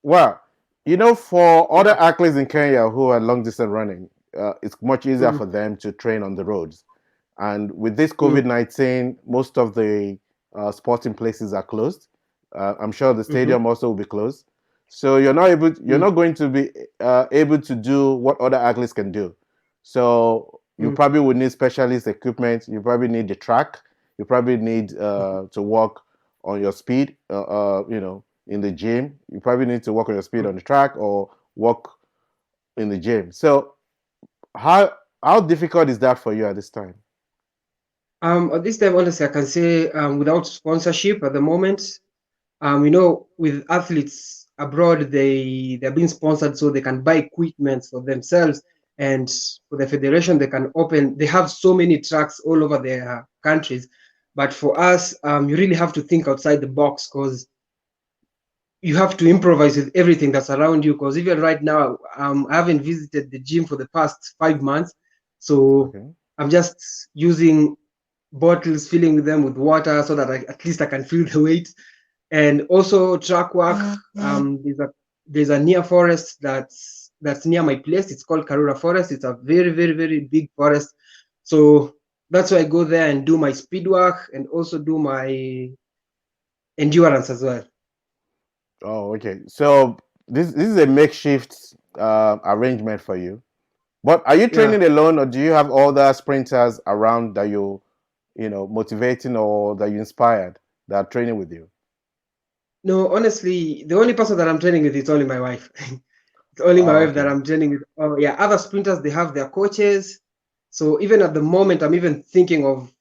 Well, for other athletes in Kenya who are long distance running, it's much easier Mm, for them to train on the roads. And with this mm, COVID-19, most of the sporting places are closed. I'm sure the mhm, stadium also will be closed. So you're mm, not going to be able to do what other athletes can do. So you mm, probably would need specialist equipment. You probably need the track. You probably need mhm. to work on your speed. In the gym. You probably need to work on your speed on the track or work in the gym. So how how difficult is that for you at this time? At this time, honestly, I can say without sponsorship at the moment, with athletes abroad, they're being sponsored so they can buy equipment for themselves, and for the federation, they have so many tracks all over their countries. But for us, you really have to think outside the box because you have to improvise with everything that's around you. Because even right now, I haven't visited the gym for the past 5 months, so Okay. I'm just using bottles, filling them with water so that at least I can feel the weight. And also track work. There's a near forest that's near my place. It's called Karura Forest. It's a very, very, very big forest. So that's why I go there and do my speed work and also do my endurance as well. Oh, okay. So this is a makeshift arrangement for you. But are you Yeah. training alone, or do you have other sprinters around that motivating or that you inspired that are training with you? No, honestly, the only person that I'm training with is only my wife. It's only my Oh, wife that okay. I'm training with. Oh yeah, other sprinters they have their coaches. So even at the moment, I'm even thinking of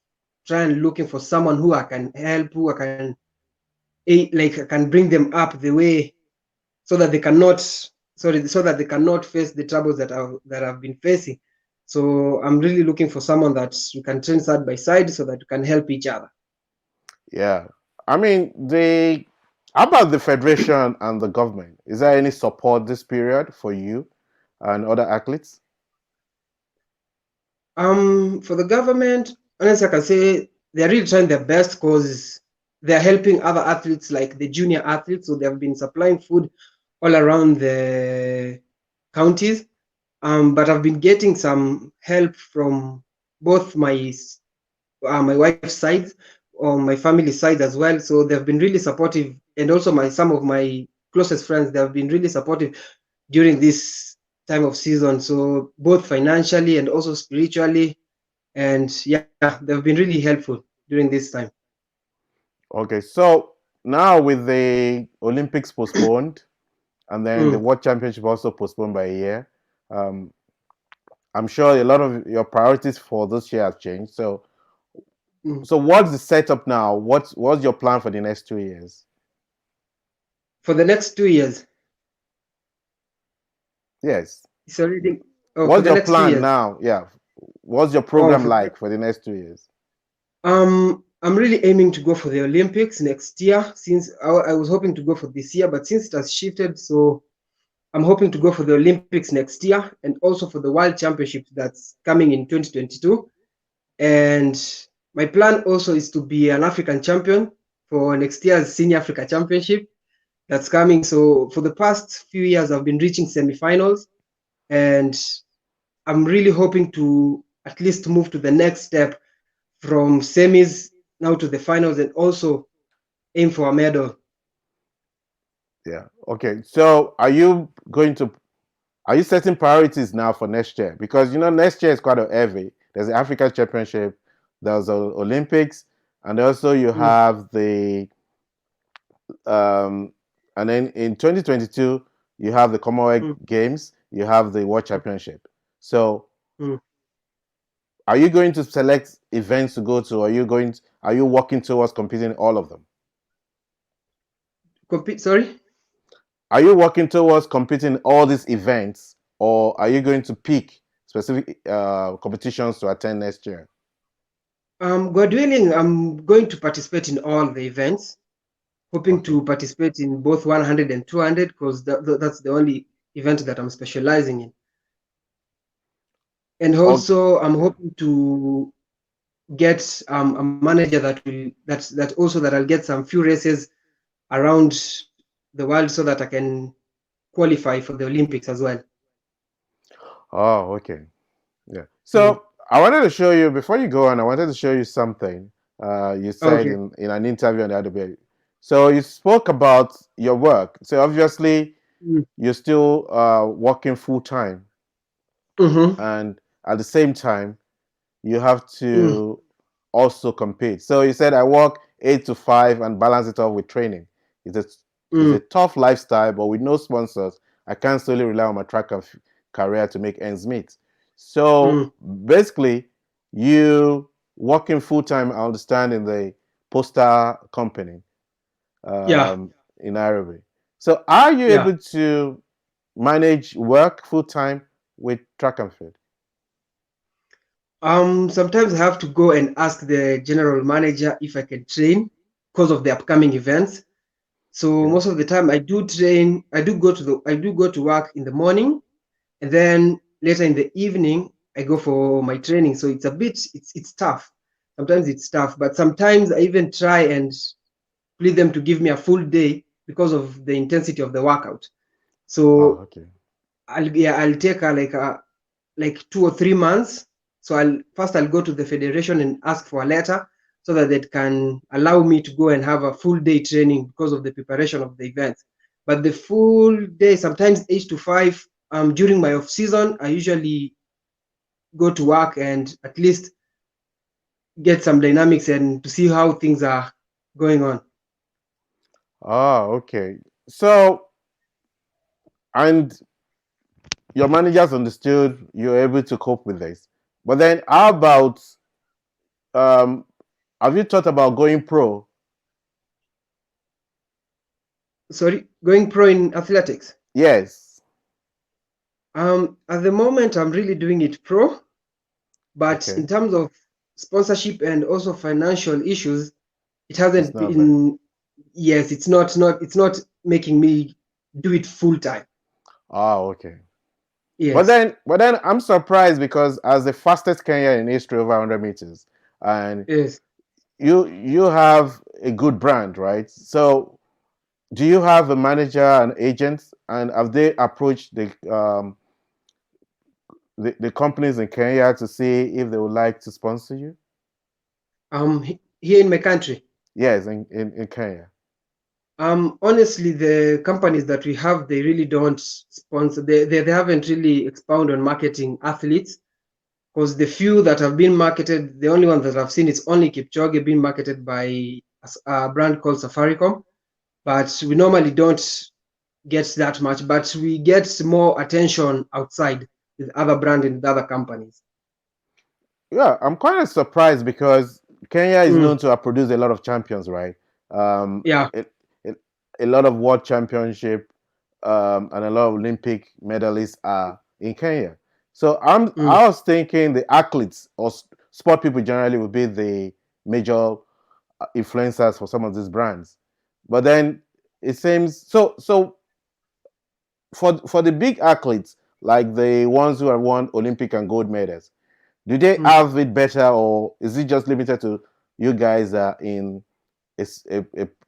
trying looking for someone who I can help, who I can like I can bring them up the way so that they cannot so that they cannot face the troubles that I've been facing. So I'm really looking for someone that we can train side by side so that we can help each other. Yeah. I mean, how about the federation and the government? Is there any support this period for you and other athletes? For the government, honestly, I can say they're really trying their best because they're helping other athletes like the junior athletes. So they have been supplying food all around the counties. But I've been getting some help from both my wife's side or my family side as well. So they've been really supportive, and also my some of my closest friends they have been really supportive during this time of season. So both financially and also spiritually, and yeah, they've been really helpful during this time. Okay, so now with the Olympics postponed and then the Mm, World Championship also postponed by a year, um, I'm sure a lot of your priorities for this year have changed. So, mm. so what's the setup now? What's your plan for the next 2 years? For the next 2 years, Yes. it's already for What's the your next two plan years. now? Yeah. What's your Oh, program like for the next 2 years? I'm really aiming to go for the Olympics next year. Since I was hoping to go for this year, but since it has shifted, so I'm hoping to go for the Olympics next year and also for the World Championship that's coming in 2022. And my plan also is to be an African champion for next year's Senior Africa Championship that's coming. So for the past few years, I've been reaching semifinals, and I'm really hoping to at least move to the next step from semis now to the finals and also aim for a medal. Yeah. Okay. So, are you setting priorities now for next year? Because next year is quite a heavy. There's the African Championship, there's the Olympics, and also you Mm, have um, and then in 2022 you have the Commonwealth mm, Games, you have the World mm, Championship. So, mm. are you going to select events to go to? Are you working towards competing in all of them? Compete, sorry. Are you working towards competing in all these events, or are you going to pick specific competitions to attend next year? God willing, I'm going to participate in all the events, hoping Okay. to participate in both 100 and 200 because that's the only event that I'm specializing in. And Oh, also, I'm yeah. hoping to get a manager that I'll get some few races around the world so that I can qualify for the Olympics as well. Oh, okay. Yeah. Mm. So I wanted to show you before you go on. I wanted to show you something. You said Okay. in an interview on the other day. So you spoke about your work. So obviously Mm. you're still working full time, Mm-hmm. and at the same time you have Mm. to also compete. So you said I work 8 to 5 and balance it off with training. It's a it's a Mm. tough lifestyle, but with no sponsors, I can't solely rely on my career to make ends meet. So Mm. basically, you working full time, I understand, in the postal company Yeah. in Nairobi. So are you Yeah. able to manage work full time with track and field? Sometimes I have to go and ask the general manager if I can train because of the upcoming events. So Yeah. most of the time I do train, I do go to work in the morning, and then later in the evening I go for my training. So it's tough. Sometimes it's tough, but sometimes I even try and plead them to give me a full day because of the intensity of the workout. Oh, So okay. I'll take like 2 or 3 months. So I'll go to the federation and ask for a letter so that they can allow me to go and have a full day training because of the preparation of the events. But the full day, sometimes 8 to 5, during my off season, I usually go to work and at least get some dynamics and to see how things are going on. Oh, okay. So, and your managers understood you're able to cope with this. But then, how about, um, have you thought about going pro? Sorry, going pro in athletics. Yes. At the moment, I'm really doing it pro, but Okay. in terms of sponsorship and also financial issues, it It's hasn't not bad. been. Yes, it's not making me do it full time. Oh, okay. Yes. But then I'm surprised because as the fastest Kenyan in history over 100 meters, and Yes. you have a good brand, right? So do you have a manager and agents, and have they approached the companies in Kenya to see if they would like to sponsor you? Here in my country, Yes, in Kenya. honestly, the companies that we have, they really don't sponsor. They haven't really expounded on marketing athletes because the few that have been marketed, the only one that I've seen is only Kipchoge being marketed by a brand called Safaricom. But we normally don't get that much, but we get more attention outside with other brands and other companies. Yeah, I'm kind of surprised because Kenya is known Mm. to have produced a lot of champions, right? Um, Yeah. it, it, a lot of world championship and a lot of Olympic medalists are in Kenya. So Mm. I was thinking the athletes or sport people generally would be the major influencers for some of these brands, but then it seems so for the big athletes like the ones who have won Olympic and gold medals. Do they Mm. have it better, or is it just limited to you guys in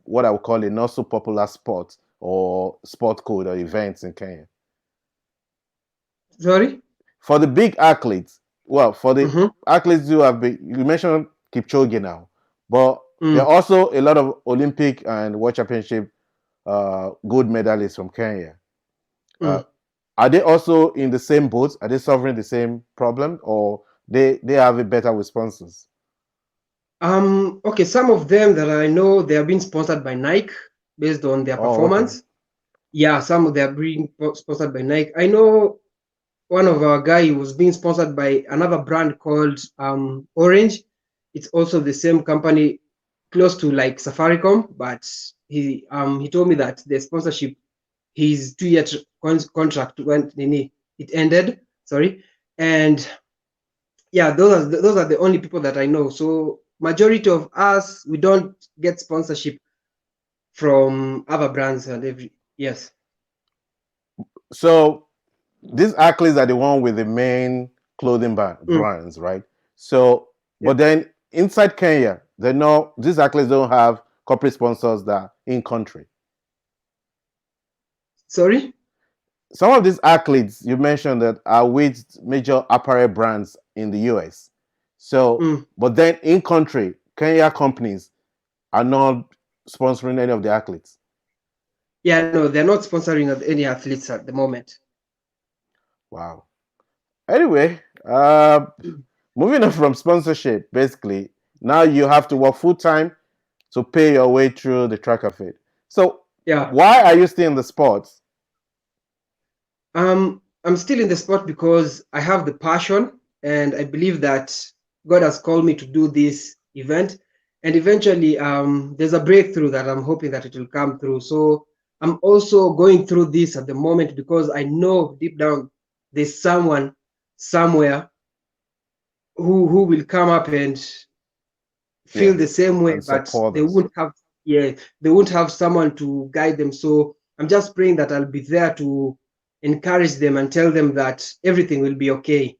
what I would call a not so popular sport or sport code or events in Kenya? Sorry. For the big athletes, well, for the Mm-hmm. athletes who have been, you mentioned Kipchoge now, but there Mm. are also a lot of Olympic and World Championship gold medalists from Kenya. Uh, Mm. are they also in the same boat? Are they suffering the same problem, or they have it better with sponsors? Okay, some of them that I know they are being sponsored by Nike based on their Oh, okay. performance. Yeah, some of them are being sponsored by Nike. I know one of our guy was being sponsored by another brand called Orange. It's also the same company, close to like Safaricom, but he told me that the sponsorship, his 2 year contract went it ended. Sorry, and yeah, those are the only people that I know. So majority of us, we don't get sponsorship from other brands and every yes. So these athletes are the one with the main clothing Mm, brands, right? So, yeah. but then inside Kenya, they know these athletes don't have corporate sponsors that are in country. Sorry. some of these athletes you mentioned that are with major apparel brands in the US. So, Mm. but then in country, Kenya companies are not sponsoring any of the athletes. Yeah, no, they're not sponsoring any athletes at the moment. Wow. Anyway, Mm. moving on from sponsorship, basically, now you have to work full time to pay your way through the track of it. So, Yeah. why are you still in the sports? I'm still in the sport because I have the passion and I believe that God has called me to do this event. And eventually, there's a breakthrough that I'm hoping that it will come through. So I'm also going through this at the moment because I know deep down there's someone somewhere who will come up and feel Yeah, the same way, and but support they us. won't have, yeah, they won't have someone to guide them. So I'm just praying that I'll be there to encourage them and tell them that everything will be okay.